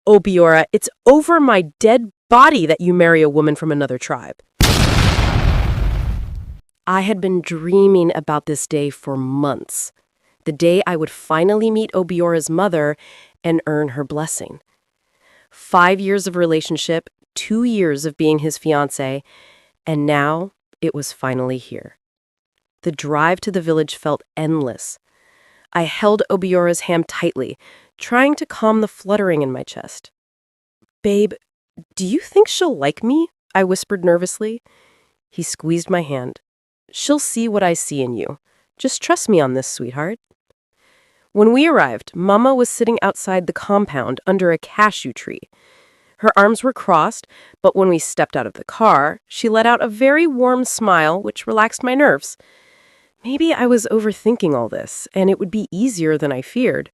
Obiora, it's over my dead body that you marry a woman from another tribe. I had been dreaming about this day for months. The day I would finally meet Obiora's mother and earn her blessing. 5 years of relationship, 2 years of being his fiancée, and now it was finally here. The drive to the village felt endless. I held Obiora's hand tightly, trying to calm the fluttering in my chest. "Babe, do you think she'll like me?" I whispered nervously. He squeezed my hand. "She'll see what I see in you. Just trust me on this, sweetheart." When we arrived, Mama was sitting outside the compound under a cashew tree. Her arms were crossed, but when we stepped out of the car, she let out a very warm smile, which relaxed my nerves. Maybe I was overthinking all this, and it would be easier than I feared.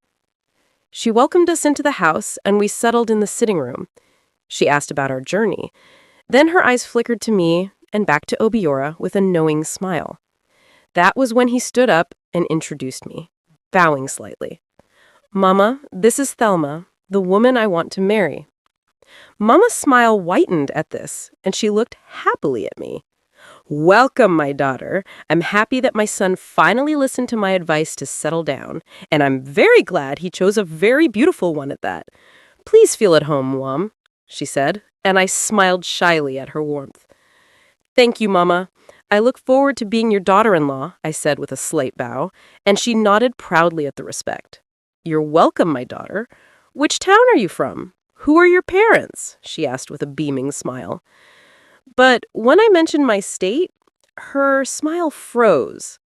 She welcomed us into the house, and we settled in the sitting room. She asked about our journey. Then her eyes flickered to me and back to Obiora with a knowing smile. That was when he stood up and introduced me, bowing slightly. "Mama, this is Thelma, the woman I want to marry." Mama's smile whitened at this, and she looked happily at me. "Welcome, my daughter. I'm happy that my son finally listened to my advice to settle down, and I'm very glad he chose a very beautiful one at that. Please feel at home, Mom," she said, and I smiled shyly at her warmth. "Thank you, Mama. I look forward to being your daughter-in-law," I said with a slight bow, and she nodded proudly at the respect. "You're welcome, my daughter. Which town are you from? Who are your parents?" she asked with a beaming smile. But when I mentioned my state, her smile froze.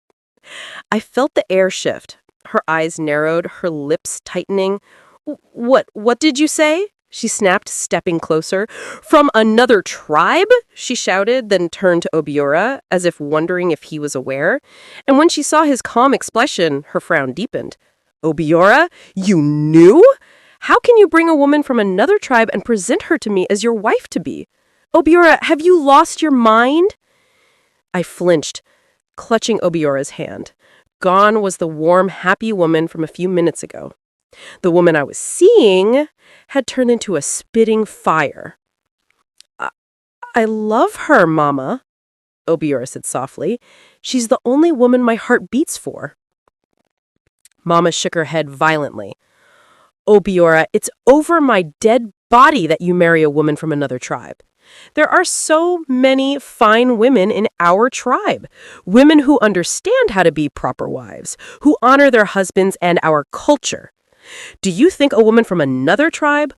I felt the air shift. Her eyes narrowed, her lips tightening. What did you say?" she snapped, stepping closer. "From another tribe?" she shouted, then turned to Obiora, as if wondering if he was aware. And when she saw his calm expression, her frown deepened. "Obiora, you knew? How can you bring a woman from another tribe and present her to me as your wife-to-be? Obiora, have you lost your mind?" I flinched, clutching Obiora's hand. Gone was the warm, happy woman from a few minutes ago. The woman I was seeing had turned into a spitting fire. I love her, Mama," Obiora said softly. "She's the only woman my heart beats for." Mama shook her head violently. "Obiora, it's over my dead body that you marry a woman from another tribe. There are so many fine women in our tribe, women who understand how to be proper wives, who honor their husbands and our culture. Do you think a woman from another tribe